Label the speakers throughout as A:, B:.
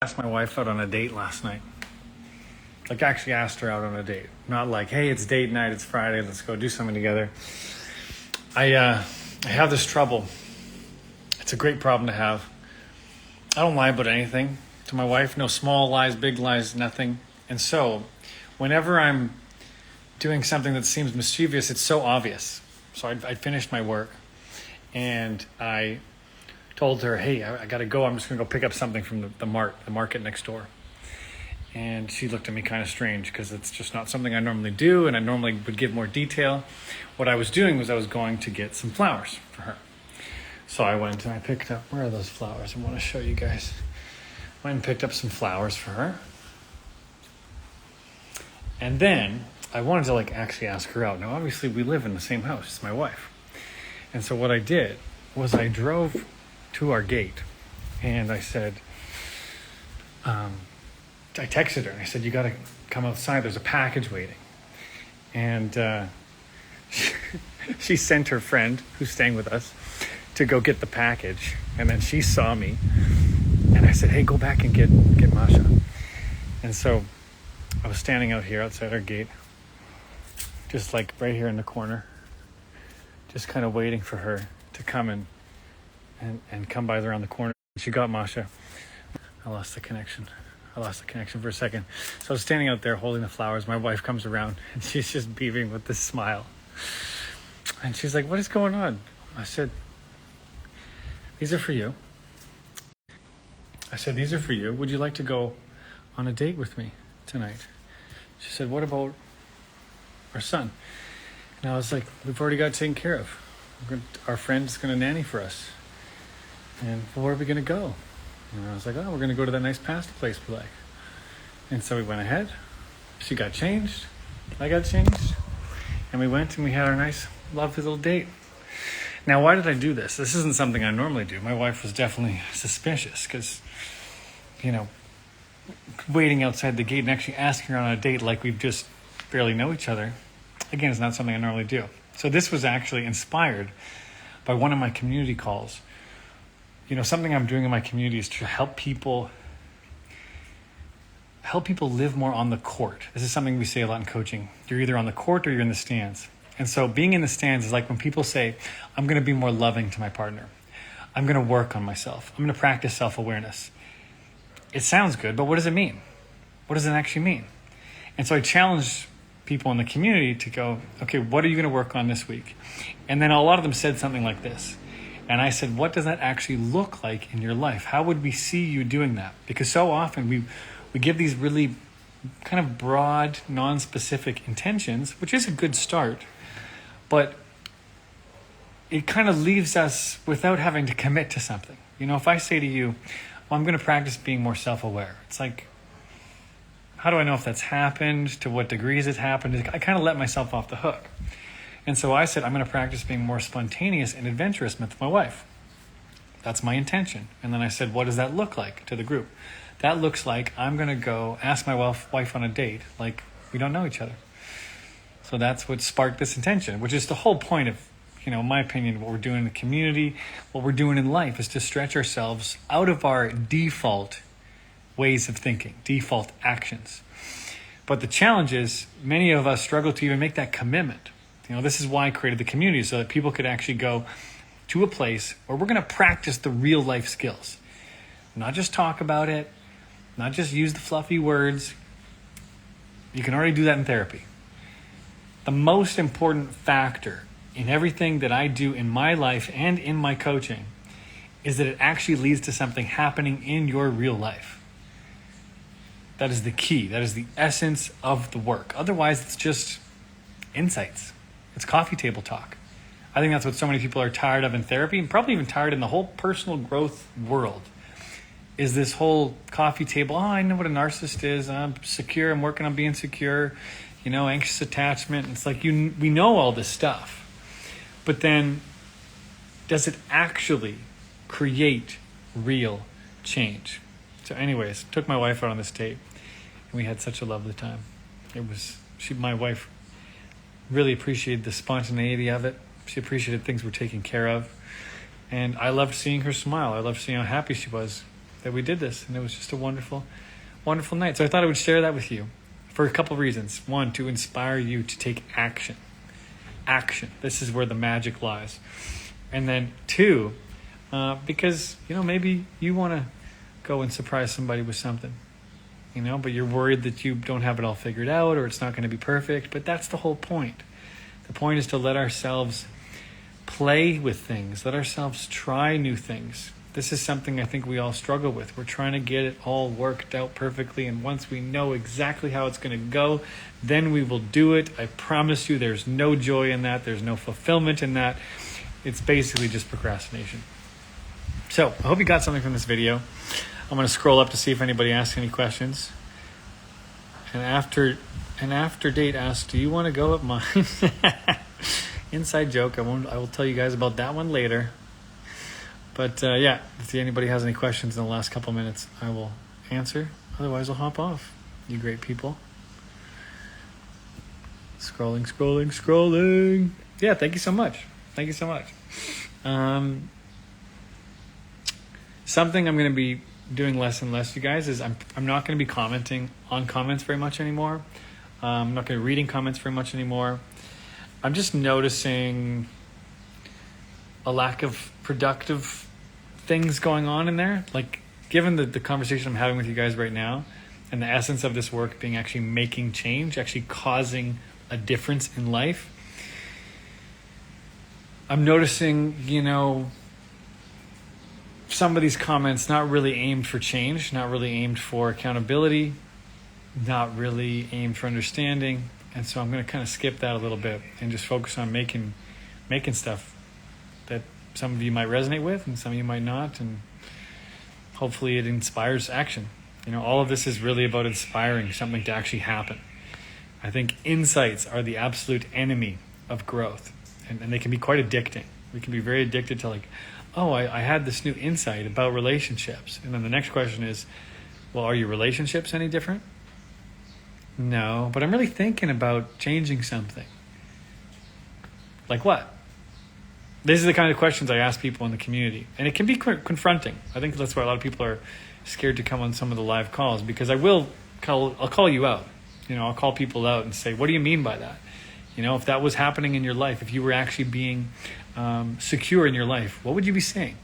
A: Asked my wife out on a date last night. Like, actually asked her out on a date. Not like, hey, it's date night, it's Friday, let's go do something together. I have this trouble. It's a great problem to have. I don't lie about anything to my wife. No small lies, big lies, nothing. And so, whenever I'm doing something that seems mischievous, it's so obvious. So I finished my work, and I told her, hey, I got to go. I'm just going to go pick up something from the market next door. And she looked at me kind of strange because it's just not something I normally do, and I normally would give more detail. What I was doing was I was going to get some flowers for her. So I went and I picked up, where are those flowers? I want to show you guys. Went and picked up some flowers for her. And then I wanted to actually ask her out. Now, obviously we live in the same house as my wife. And so what I did was I drove to our gate, and I said, I texted her and I said, you got to come outside. There's a package waiting. And she sent her friend who's staying with us to go get the package. And then she saw me, and I said, hey, go back and get Masha. And so I was standing out here outside our gate, just like right here in the corner, just kind of waiting for her to come and come by around the corner. She got Masha. I lost the connection for a second. So I was standing out there holding the flowers. My wife comes around, and she's just beaming with this smile. And she's like, what is going on? I said, these are for you. Would you like to go on a date with me tonight? She said, what about our son? And I was like, we've already got it taken care of. Our friend's going to nanny for us. And where are we going to go? And I was like, we're going to go to that nice pasta place we like. And so we went ahead. She got changed. I got changed. And we went and we had our nice, lovely little date. Now, why did I do this? This isn't something I normally do. My wife was definitely suspicious because, waiting outside the gate and actually asking her on a date like we just barely know each other, again, is not something I normally do. So this was actually inspired by one of my community calls. Something I'm doing in my community is to help people live more on the court. This is something we say a lot in coaching. You're either on the court or you're in the stands. And so being in the stands is like when people say, I'm going to be more loving to my partner. I'm going to work on myself. I'm going to practice self-awareness. It sounds good, but what does it mean? What does it actually mean? And so I challenged people in the community to go, okay, what are you going to work on this week? And then a lot of them said something like this. And I said, what does that actually look like in your life? How would we see you doing that? Because so often we give these really kind of broad, non-specific intentions, which is a good start, but it kind of leaves us without having to commit to something. If I say to you, well, I'm going to practice being more self-aware. It's like, how do I know if that's happened? To what degrees it's happened? I kind of let myself off the hook. And so I said, I'm going to practice being more spontaneous and adventurous with my wife. That's my intention. And then I said, what does that look like to the group? That looks like I'm going to go ask my wife on a date like we don't know each other. So that's what sparked this intention, which is the whole point of, in my opinion, what we're doing in the community, what we're doing in life is to stretch ourselves out of our default ways of thinking, default actions. But the challenge is many of us struggle to even make that commitment. This is why I created the community, so that people could actually go to a place where we're going to practice the real life skills. Not just talk about it, not just use the fluffy words. You can already do that in therapy. The most important factor in everything that I do in my life and in my coaching is that it actually leads to something happening in your real life. That is the key. That is the essence of the work. Otherwise, it's just insights. It's coffee table talk. I think that's what so many people are tired of in therapy, and probably even tired in the whole personal growth world, is this whole coffee table. I know what a narcissist is. I'm secure. I'm working on being secure. Anxious attachment. It's like we know all this stuff. But then, does it actually create real change? So anyways, took my wife out on this date, and we had such a lovely time. My wife really appreciated the spontaneity of it. She appreciated things were taken care of. And I loved seeing her smile. I loved seeing how happy she was. that we did this, and it was just a wonderful, wonderful night. So I thought I would share that with you for a couple of reasons. One, to inspire you to take action. Action. This is where the magic lies. And then two, because, maybe you want to go and surprise somebody with something, but you're worried that you don't have it all figured out or it's not going to be perfect. But that's the whole point. The point is to let ourselves play with things, let ourselves try new things. This is something I think we all struggle with. We're trying to get it all worked out perfectly, and once we know exactly how it's going to go, then we will do it. I promise you there's no joy in that. There's no fulfillment in that. It's basically just procrastination. So I hope you got something from this video. I'm going to scroll up to see if anybody asks any questions. And after date asks, do you want to go at mine? Inside joke. I will tell you guys about that one later. But if anybody has any questions in the last couple minutes, I will answer. Otherwise, I'll hop off. You great people. Scrolling. Yeah, thank you so much. Something I'm going to be doing less and less, you guys, is I'm not going to be commenting on comments very much anymore. I'm not going to be reading comments very much anymore. I'm just noticing a lack of productive things going on in there. Like, given the conversation I'm having with you guys right now, and the essence of this work being actually making change, actually causing a difference in life, I'm noticing, some of these comments not really aimed for change, not really aimed for accountability, not really aimed for understanding. And so I'm going to kind of skip that a little bit and just focus on making stuff that some of you might resonate with and some of you might not. And hopefully it inspires action. All of this is really about inspiring something to actually happen. I think insights are the absolute enemy of growth. And they can be quite addicting. We can be very addicted to I had this new insight about relationships. And then the next question is, well, are your relationships any different? No, but I'm really thinking about changing something. Like what? These are the kind of questions I ask people in the community. And it can be confronting. I think that's why a lot of people are scared to come on some of the live calls, because I'll call you out. I'll call people out and say, what do you mean by that? If that was happening in your life, if you were actually being secure in your life, what would you be saying?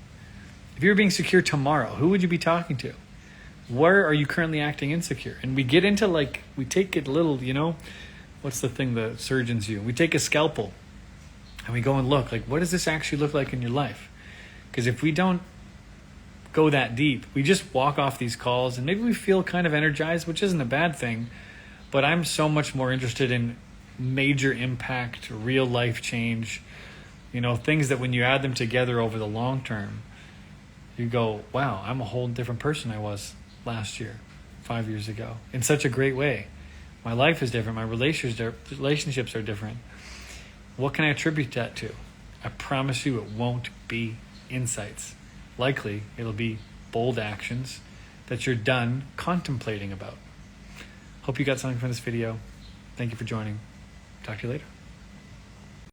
A: If you were being secure tomorrow, who would you be talking to? Where are you currently acting insecure? And we get into we take it a little, what's the thing the surgeons use? We take a scalpel and we go and look, what does this actually look like in your life? Because if we don't go that deep, we just walk off these calls and maybe we feel kind of energized, which isn't a bad thing. But I'm so much more interested in major impact, real life change, things that when you add them together over the long term, you go, wow, I'm a whole different person I was last year, 5 years ago, in such a great way. My life is different. My relationships are different. What can I attribute that to? I promise you it won't be insights. Likely, it'll be bold actions that you're done contemplating about. Hope you got something from this video. Thank you for joining. Talk to you later.